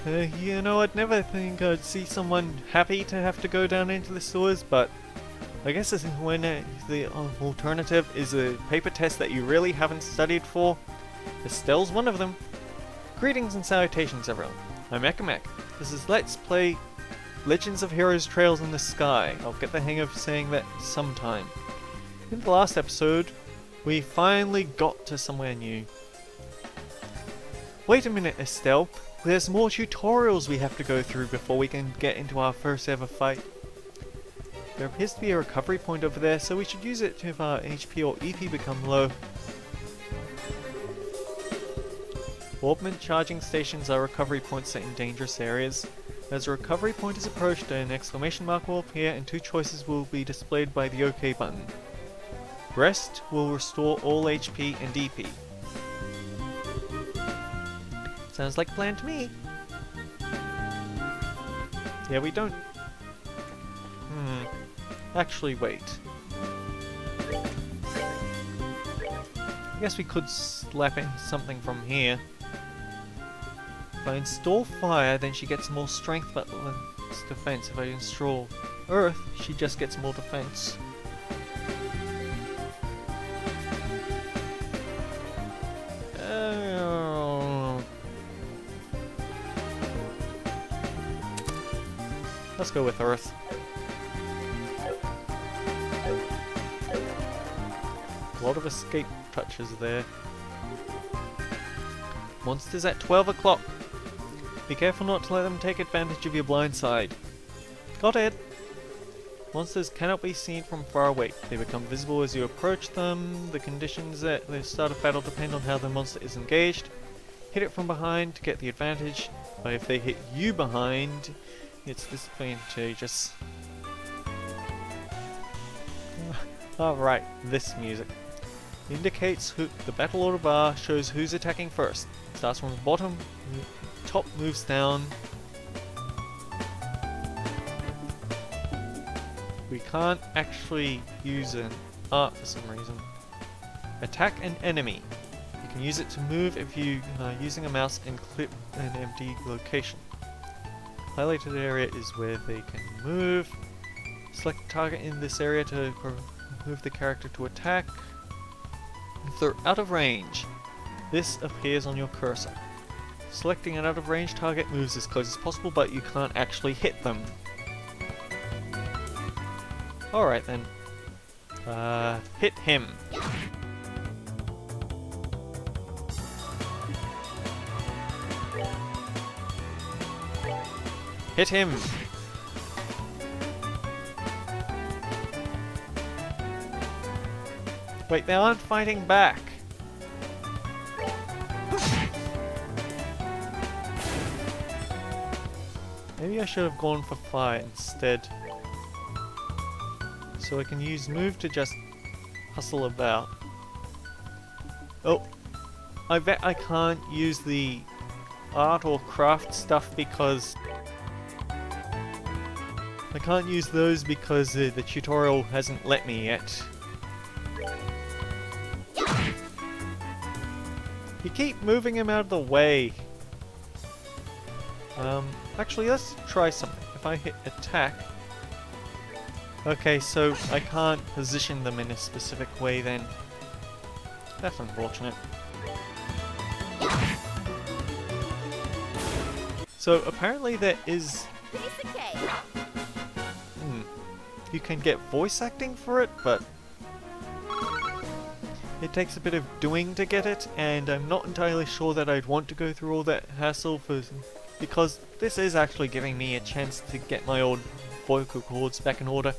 You know, I'd never think I'd see someone happy to have to go down into the sewers, but I guess this is when the alternative is a paper test that you really haven't studied for. Estelle's one of them. Greetings and salutations, everyone. I'm Ekamek. This is Let's Play Legends of Heroes Trails in the Sky. I'll get the hang of saying that sometime. In the last episode, we finally got to somewhere new. Wait a minute, Estelle. There's more tutorials we have to go through before we can get into our first ever fight. There appears to be a recovery point over there, so we should use it if our HP or EP become low. Orbment charging stations are recovery points set in dangerous areas. As a recovery point is approached, an exclamation mark will appear and two choices will be displayed by the OK button. Rest will restore all HP and EP. Sounds like a plan to me. Yeah, we don't... Actually, wait. I guess we could slap in something from here. If I install fire, then she gets more strength but less defense. If I install earth, she just gets more defense. Let's go with earth. A lot of escape touches there. Monsters at 12 o'clock. Be careful not to let them take advantage of your blind side. Got it! Monsters cannot be seen from far away. They become visible as you approach them. The conditions at the start of battle depend on how the monster is engaged. Hit it from behind to get the advantage, but if they hit you behind, it's disadvantageous. Alright, this music. Indicates who the battle order bar shows who's attacking first. Starts from the bottom, top moves down. We can't actually use an art for some reason. Attack an enemy. You can use it to move if you are using a mouse and clip an empty location. Highlighted area is where they can move. Select a target in this area to move the character to attack. If they're out of range, this appears on your cursor. Selecting an out of range target moves as close as possible, but you can't actually hit them. Alright then. Hit him. Hit him! Wait, they aren't fighting back! Maybe I should have gone for fire instead. So I can use move to just hustle about. Oh! I bet I can't use the art or craft stuff because... I can't use those because the tutorial hasn't let me yet. You keep moving him out of the way. Actually, let's try something. If I hit attack... Okay, so I can't position them in a specific way then. That's unfortunate. So apparently there is... You can get voice acting for it, but it takes a bit of doing to get it, and I'm not entirely sure that I'd want to go through all that hassle because this is actually giving me a chance to get my old vocal cords back in order,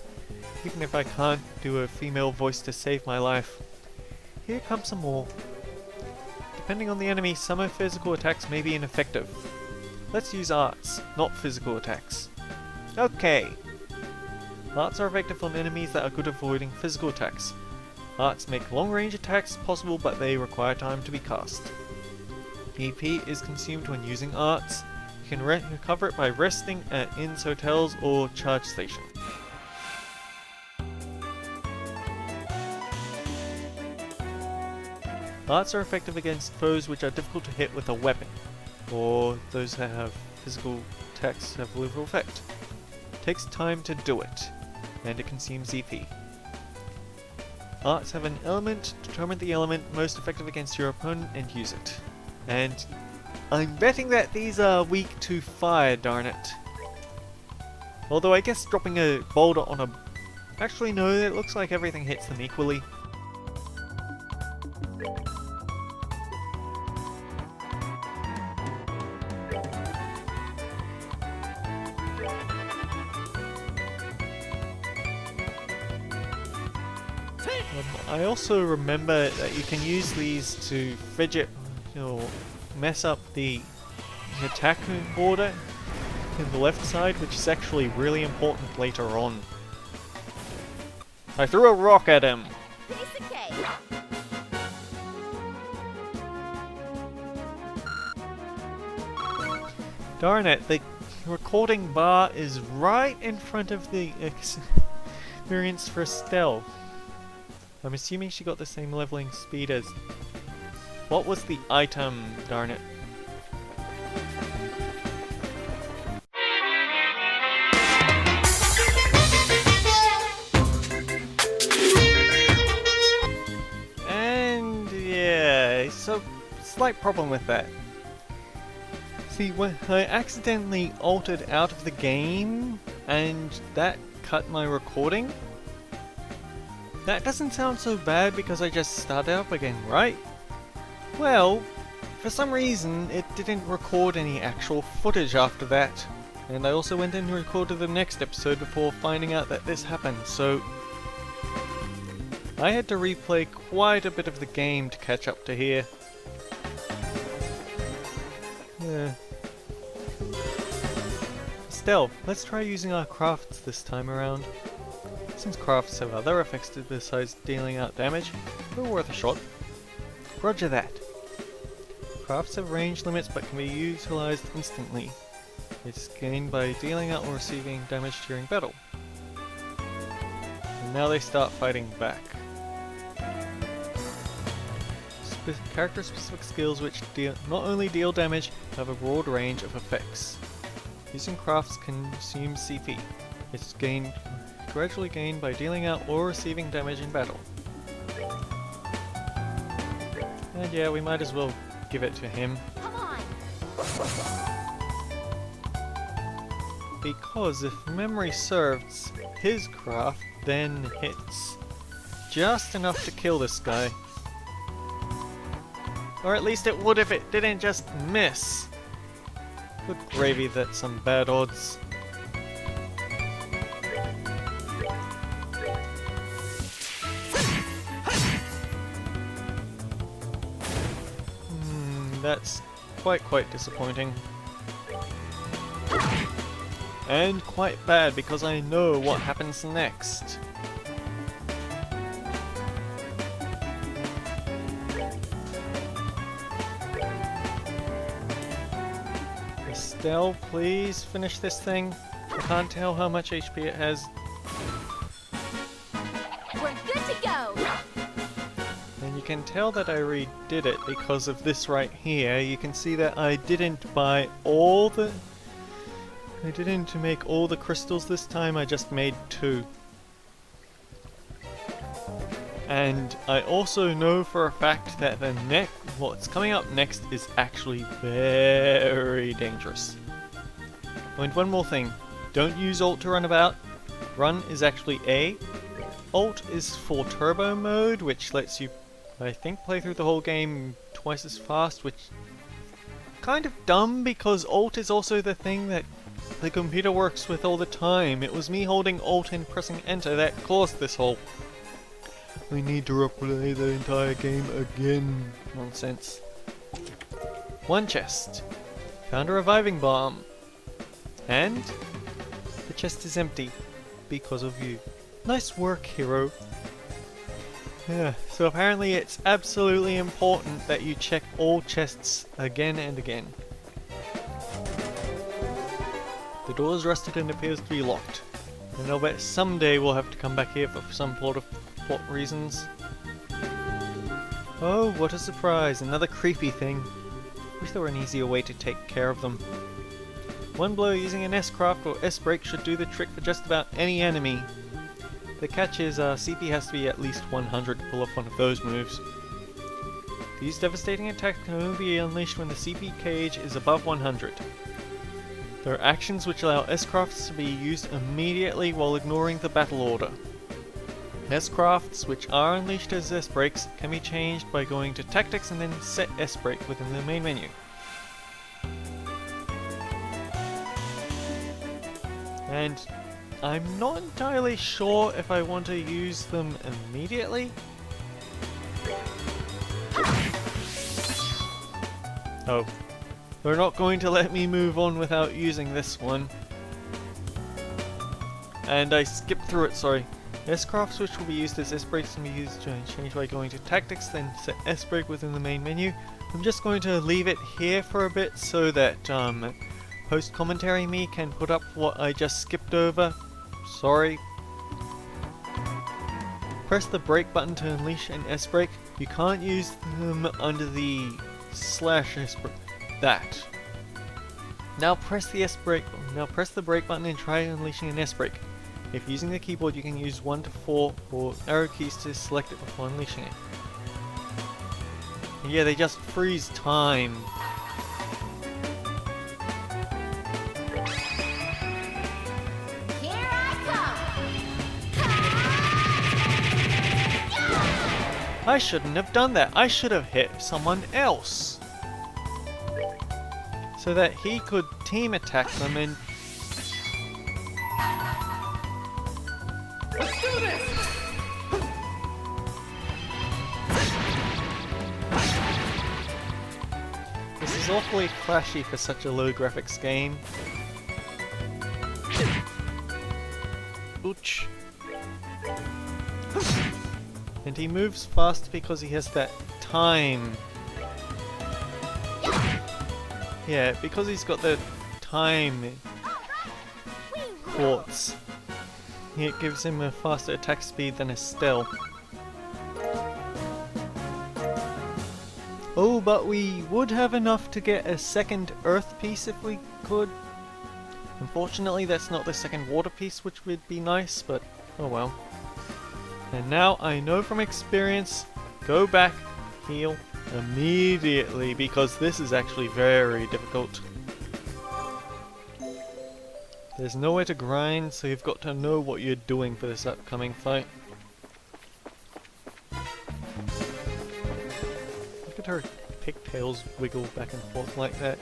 even if I can't do a female voice to save my life. Here comes some more. Depending on the enemy, some of physical attacks may be ineffective. Let's use arts, not physical attacks. Okay. Arts are effective on enemies that are good at avoiding physical attacks. Arts make long-range attacks possible, but they require time to be cast. EP is consumed when using arts. You can recover it by resting at inns, hotels, or charge stations. Arts are effective against foes which are difficult to hit with a weapon, or those that have physical attacks have little effect. Takes time to do it, and it consumes EP. Arts have an element, determine the element most effective against your opponent and use it. And I'm betting that these are weak to fire, darn it. Although I guess dropping a boulder on a... Actually no, it looks like everything hits them equally. I also remember that you can use these to fidget or mess up the attack order in the left side, which is actually really important later on. I threw a rock at him! Piece of cake. Darn it, the recording bar is right in front of the experience for Estelle. I'm assuming she got the same leveling speed as... What was the item, darn it? And yeah, so slight problem with that. See, when I accidentally altered out of the game, and that cut my recording. That doesn't sound so bad because I just started up again, right? Well, for some reason it didn't record any actual footage after that. And I also went in and recorded the next episode before finding out that this happened, so... I had to replay quite a bit of the game to catch up to here. Yeah. Still, let's try using our crafts this time around. Since crafts have other effects besides dealing out damage, they're worth a shot. Roger that. Crafts have range limits but can be utilized instantly. It's gained by dealing out or receiving damage during battle. And now they start fighting back. Character-specific skills which not only deal damage, but have a broad range of effects. Using crafts consumes CP. It's gradually gained by dealing out or receiving damage in battle. And yeah, we might as well give it to him. Come on. Because if memory serves, his craft then hits just enough to kill this guy. Or at least it would if it didn't just miss. Good gravy, that's some bad odds. That's quite disappointing. And quite bad because I know what happens next. Estelle, please finish this thing. I can't tell how much HP it has. We're good to go. And you can tell that I redid it because of this right here. You can see that I didn't make all the crystals this time, I just made 2. And I also know for a fact that what's coming up next is actually very dangerous. And one more thing, don't use Alt to run about. Run is actually A. Alt is for turbo mode, which lets you, I think, play through the whole game twice as fast, which kind of dumb because Alt is also the thing that the computer works with all the time. It was me holding Alt and pressing Enter that caused this whole "I need to replay the entire game again" nonsense. One chest. Found a reviving bomb. And the chest is empty because of you. Nice work, hero. Yeah, so apparently it's absolutely important that you check all chests again and again. The door is rusted and appears to be locked. And I'll bet someday we'll have to come back here for some plot reasons. Oh, what a surprise, another creepy thing. Wish there were an easier way to take care of them. One blow using an S-Craft or S-Break should do the trick for just about any enemy. The catch is CP has to be at least 100 to pull off one of those moves. These devastating attacks can only be unleashed when the CP gauge is above 100. There are actions which allow S-Crafts to be used immediately while ignoring the battle order. S-Crafts, which are unleashed as S-Breaks, can be changed by going to Tactics and then set S-Break within the main menu. And I'm not entirely sure if I want to use them immediately. Oh, they're not going to let me move on without using this one. And I skipped through it, sorry. S-Crafts, which will be used as S-Breaks, can be used to change by going to Tactics, then set S-Break within the main menu. I'm just going to leave it here for a bit so that post-commentary me can put up what I just skipped over. Sorry. Press the brake button to unleash an S-Break. You can't use them under the slash S-Break. That. Now press the brake button and try unleashing an S-Break. If using the keyboard, you can use 1 to 4 or arrow keys to select it before unleashing it. And yeah, they just freeze time. Here I I shouldn't have done that. I should have hit someone else. So that he could team attack them and... Let's do this! This is awfully flashy for such a low graphics game. Ouch. And he moves fast because he has that time. Yeah, because he's got the time quartz. It gives him a faster attack speed than Estelle. Oh, but we would have enough to get a second earth piece if we could. Unfortunately, that's not the second water piece, which would be nice, but oh well. And now I know from experience, go back, heal immediately, because this is actually very difficult. There's nowhere to grind, so you've got to know what you're doing for this upcoming fight. Look at her pigtails wiggle back and forth like that.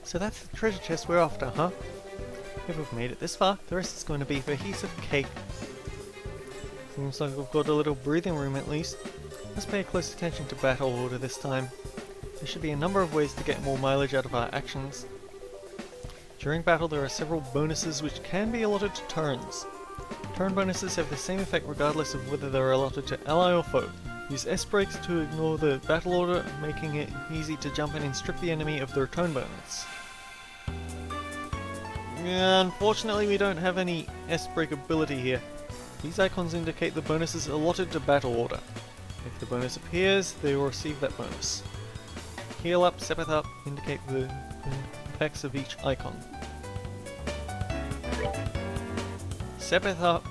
So that's the treasure chest we're after, huh? If we've made it this far, the rest is going to be for a piece of cake. Seems like we've got a little breathing room at least. Let's pay close attention to battle order this time. There should be a number of ways to get more mileage out of our actions. During battle there are several bonuses which can be allotted to turns. Turn bonuses have the same effect regardless of whether they're allotted to ally or foe. Use S-Breaks to ignore the battle order, making it easy to jump in and strip the enemy of their turn bonus. Yeah, unfortunately we don't have any S-Break ability here. These icons indicate the bonuses allotted to battle order. If the bonus appears, they will receive that bonus. Heal up, Sepith up, indicate the effects of each icon. Sepith up.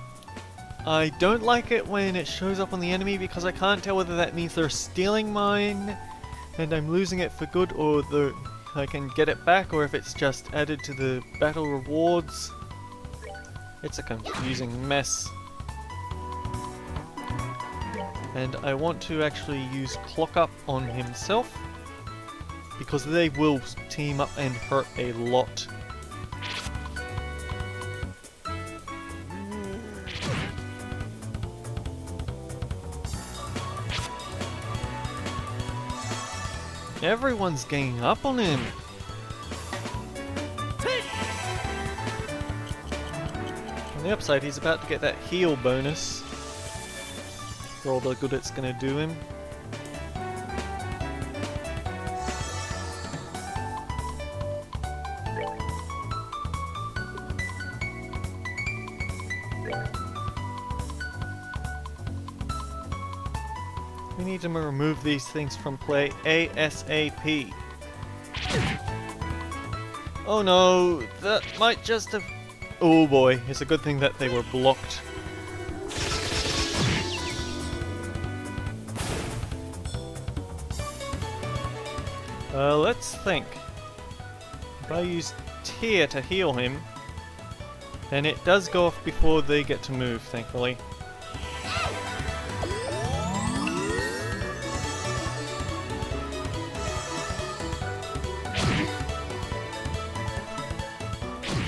I don't like it when it shows up on the enemy because I can't tell whether that means they're stealing mine and I'm losing it for good, or I can get it back, or if it's just added to the battle rewards. It's a confusing mess. And I want to actually use Clock Up on himself, because they will team up and hurt a lot. Everyone's ganging up on him. On the upside, he's about to get that heal bonus for all the good it's gonna do him. We need to remove these things from play ASAP. Oh no, that might just have... Oh boy, it's a good thing that they were blocked. Let's think. If I use Tear to heal him, then it does go off before they get to move, thankfully.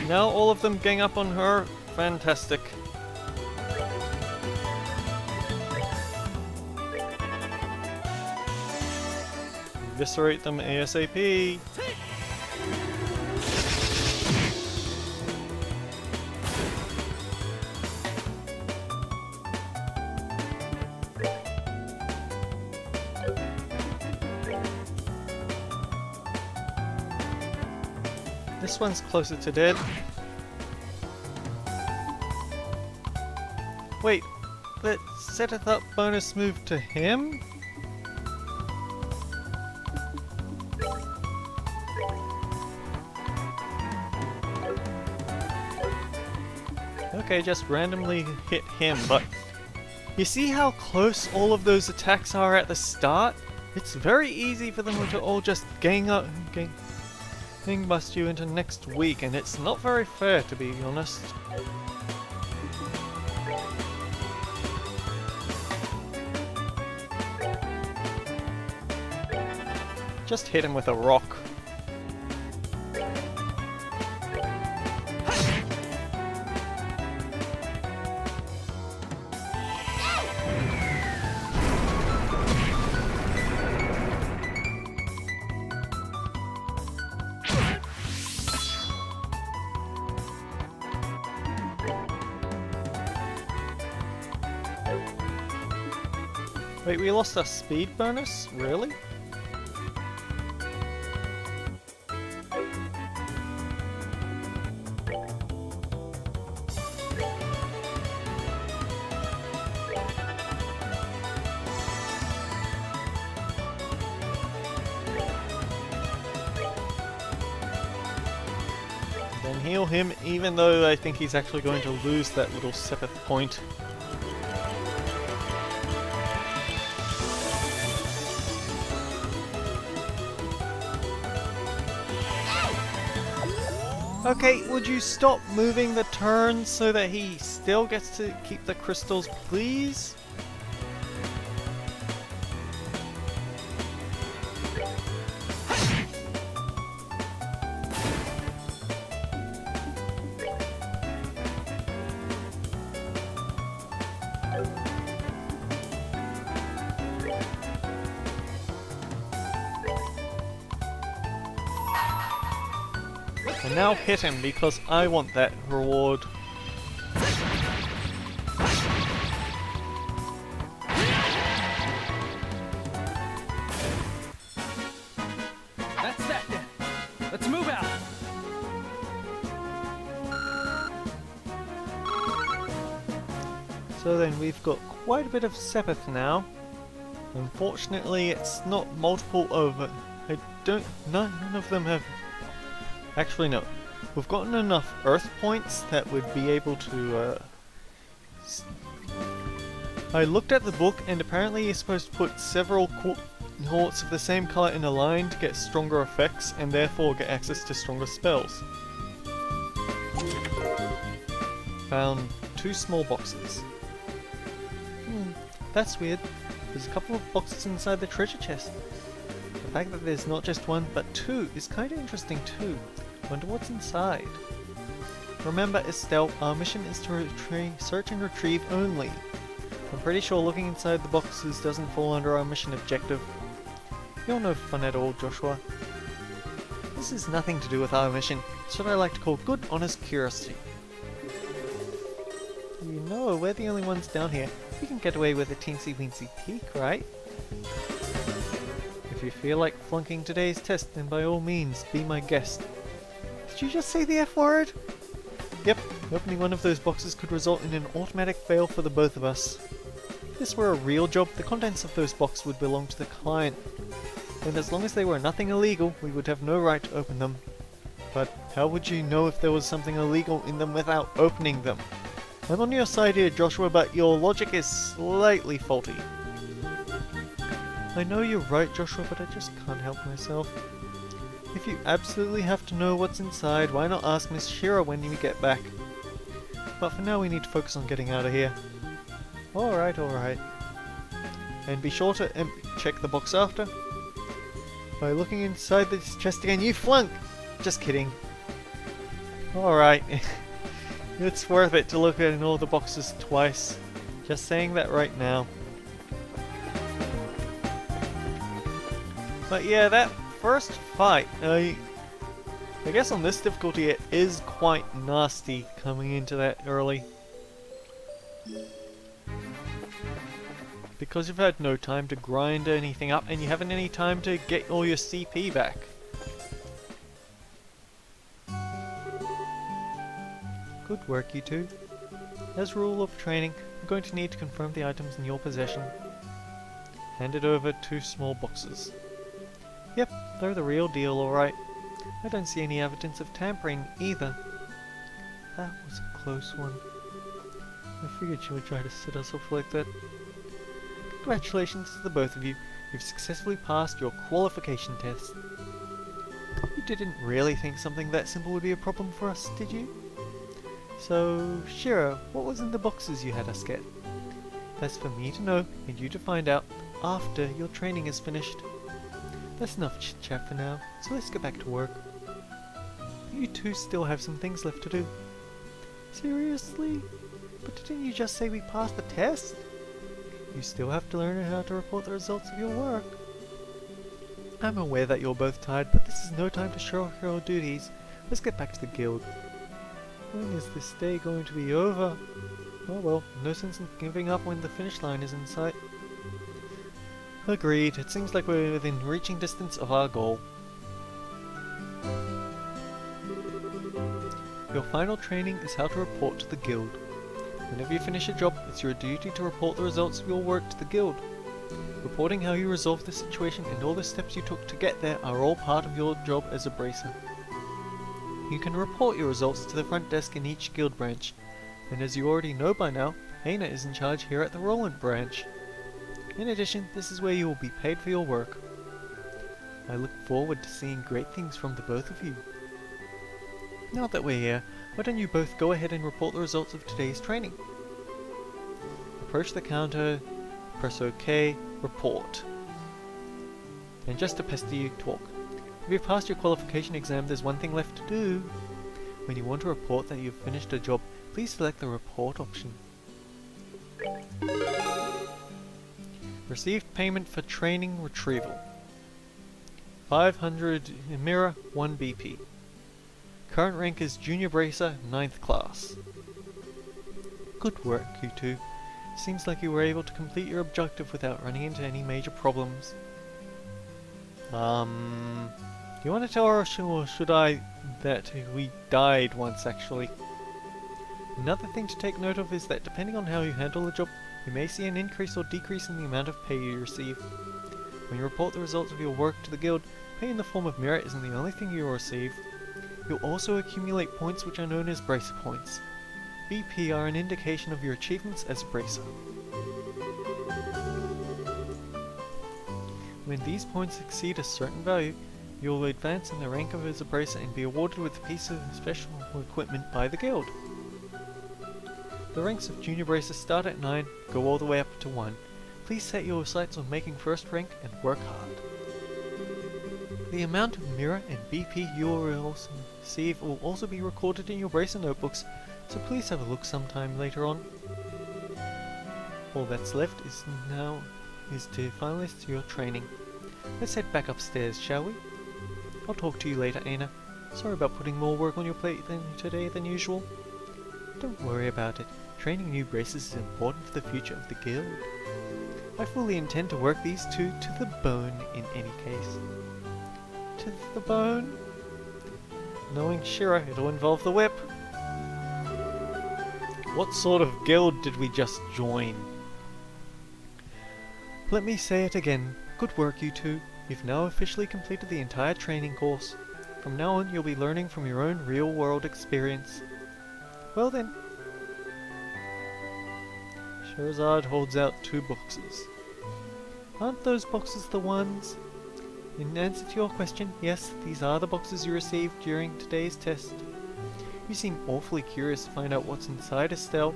Now all of them gang up on her. Fantastic. Eviscerate them ASAP. This one's closer to dead. Wait, that setteth up bonus move to him? Okay, just randomly hit him, but you see how close all of those attacks are at the start? It's very easy for them to all just gang bust you into next week, and it's not very fair, to be honest. Just hit him with a rock. Wait, we lost our speed bonus? Really? Then heal him, even though I think he's actually going to lose that little Sepith point. Okay, would you stop moving the turns so that he still gets to keep the crystals, please? And now hit him because I want that reward. That's that then. Let's move out. So then we've got quite a bit of Sepith now. Unfortunately, it's not multiple over. None of them have. Actually, no. We've gotten enough Earth points that would be able to. I looked at the book, and apparently you're supposed to put several quartz of the same color in a line to get stronger effects, and therefore get access to stronger spells. Found 2 small boxes. That's weird. There's a couple of boxes inside the treasure chest. The fact that there's not just 1 but 2 is kind of interesting too. Wonder what's inside. Remember, Estelle, our mission is to search and retrieve only. I'm pretty sure looking inside the boxes doesn't fall under our mission objective. You're no fun at all, Joshua. This is nothing to do with our mission. It's what I like to call good, honest curiosity. You know, we're the only ones down here. We can get away with a teensy-weensy peek, right? If you feel like flunking today's test, then by all means, be my guest. Did you just say the F word? Yep, opening one of those boxes could result in an automatic fail for the both of us. If this were a real job, the contents of those boxes would belong to the client. And as long as they were nothing illegal, we would have no right to open them. But how would you know if there was something illegal in them without opening them? I'm on your side here, Joshua, but your logic is slightly faulty. I know you're right, Joshua, but I just can't help myself. If you absolutely have to know what's inside, why not ask Miss Shira when you get back? But for now we need to focus on getting out of here. Alright, alright. And be sure to check the box after. By looking inside this chest again, you flunk! Just kidding. Alright. It's worth it to look at all the boxes twice. Just saying that right now. But yeah, that first fight, I guess on this difficulty it is quite nasty coming into that early. Because you've had no time to grind anything up and you haven't any time to get all your CP back. Good work, you two. As rule of training, I'm going to need to confirm the items in your possession. Handed over 2 small boxes. Yep, they're the real deal, alright. I don't see any evidence of tampering either. That was a close one. I figured she would try to set us off like that. Congratulations to the both of you. You've successfully passed your qualification test. You didn't really think something that simple would be a problem for us, did you? So, Shira, what was in the boxes you had us get? That's for me to know and you to find out after your training is finished. That's enough chit-chat for now, so let's get back to work. You two still have some things left to do. Seriously? But didn't you just say we passed the test? You still have to learn how to report the results of your work. I'm aware that you're both tired, but this is no time to show off your duties. Let's get back to the guild. When is this day going to be over? Oh well, no sense in giving up when the finish line is in sight. Agreed, it seems like we're within reaching distance of our goal. Your final training is how to report to the guild. Whenever you finish a job, it's your duty to report the results of your work to the guild. Reporting how you resolved the situation and all the steps you took to get there are all part of your job as a bracer. You can report your results to the front desk in each guild branch, and as you already know by now, Aina is in charge here at the Roland branch. In addition, this is where you will be paid for your work. I look forward to seeing great things from the both of you. Now that we're here, why don't you both go ahead and report the results of today's training? Approach the counter, press OK, report. And just to pester you, talk. If you've passed your qualification exam, there's one thing left to do. When you want to report that you've finished a job, please select the report option. Received payment for training retrieval. 500 Mira, 1 BP. Current rank is Junior Bracer, 9th class. Good work, you two. Seems like you were able to complete your objective without running into any major problems. Do you want to tell her or should I that we died once actually? Another thing to take note of is that depending on how you handle the job, you may see an increase or decrease in the amount of pay you receive. When you report the results of your work to the guild, pay in the form of merit isn't the only thing you will receive. You'll also accumulate points which are known as bracer points. BP are an indication of your achievements as a bracer. When these points exceed a certain value, you will advance in the rank of as a bracer and be awarded with a piece of special equipment by the guild. The ranks of Junior Bracers start at 9, go all the way up to 1. Please set your sights on making first rank and work hard. The amount of Mira and BP you will receive will also be recorded in your Bracer notebooks, so please have a look sometime later on. All that's left is to finalize your training. Let's head back upstairs, shall we? I'll talk to you later, Aina. Sorry about putting more work on your plate today than usual. Don't worry about it. Training new bracers is important for the future of the guild. I fully intend to work these two to the bone in any case. To the bone? Knowing Shira, it'll involve the whip. What sort of guild did we just join? Let me say it again. Good work, you two. You've now officially completed the entire training course. From now on, you'll be learning from your own real-world experience. Well then. Scheherazade holds out 2 boxes. Aren't those boxes the ones? In answer to your question, yes, these are the boxes you received during today's test. You seem awfully curious to find out what's inside, Estelle.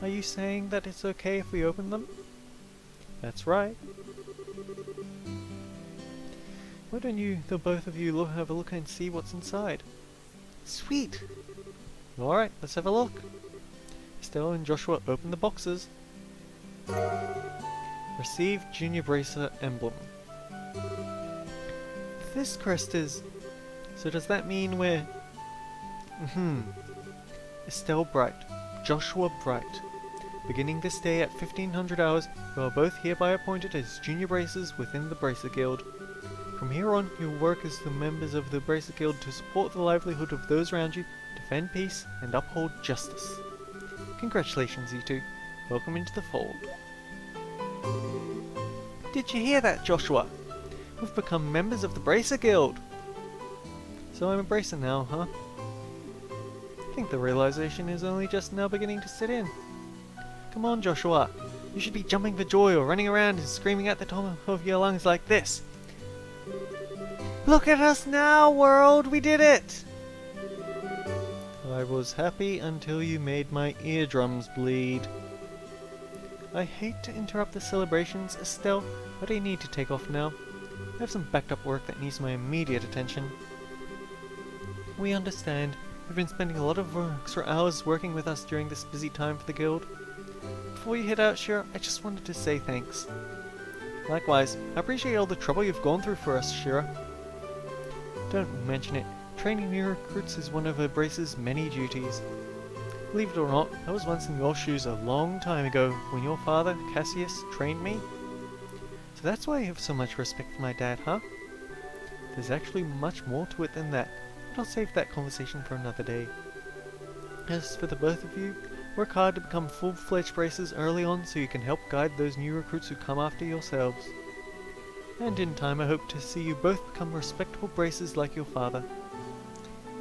Are you saying that it's okay if we open them? That's right. Why don't the both of you have a look and see what's inside? Sweet! Alright, let's have a look. Estelle and Joshua open the boxes. Receive Junior Bracer Emblem. This crest is... So does that mean we're... Estelle Bright, Joshua Bright. Beginning this day at 1500 hours, you are both hereby appointed as Junior Bracers within the Bracer Guild. From here on, you will work as the members of the Bracer Guild to support the livelihood of those around you, defend peace, and uphold justice. Congratulations, you two. Welcome into the fold. Did you hear that, Joshua? We've become members of the Bracer Guild! So I'm a Bracer now, huh? I think the realization is only just now beginning to set in. Come on, Joshua. You should be jumping for joy or running around and screaming at the top of your lungs like this. Look at us now, world! We did it! I was happy until you made my eardrums bleed. I hate to interrupt the celebrations, Estelle, but I need to take off now. I have some backed up work that needs my immediate attention. We understand. You've been spending a lot of extra hours working with us during this busy time for the guild. Before you head out, Shira, I just wanted to say thanks. Likewise, I appreciate all the trouble you've gone through for us, Shira. Don't mention it. Training new recruits is one of a Bracer's many duties. Believe it or not, I was once in your shoes a long time ago when your father, Cassius, trained me. So that's why I have so much respect for my dad, huh? There's actually much more to it than that, but I'll save that conversation for another day. As for the both of you, work hard to become full-fledged Bracers early on so you can help guide those new recruits who come after yourselves. And in time I hope to see you both become respectable Bracers like your father.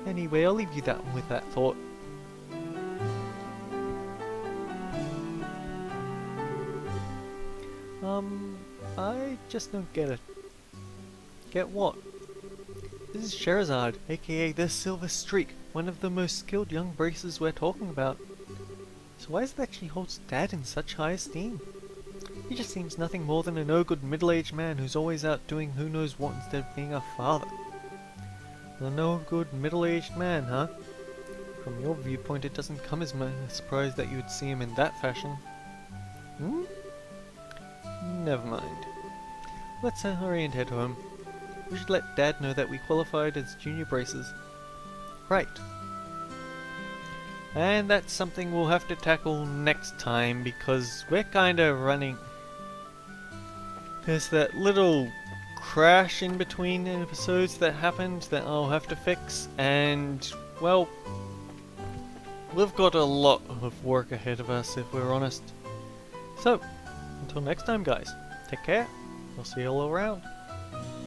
Anyway, I'll leave you with that thought. I just don't get it. Get what? This is Scheherazade, aka the Silver Streak, one of the most skilled young Bracers we're talking about. So why is it that she holds Dad in such high esteem? He just seems nothing more than a no-good middle-aged man who's always out doing who knows what instead of being a father. A no-good middle-aged man, huh? From your viewpoint, it doesn't come as a surprise that you would see him in that fashion. Hmm? Never mind. Let's hurry and head home. We should let Dad know that we qualified as Junior Bracers. Right. And that's something we'll have to tackle next time because we're kinda running... There's that little crash in between episodes that happened that I'll have to fix, and, well, we've got a lot of work ahead of us if we're honest. So, until next time guys, take care, I'll see you all around.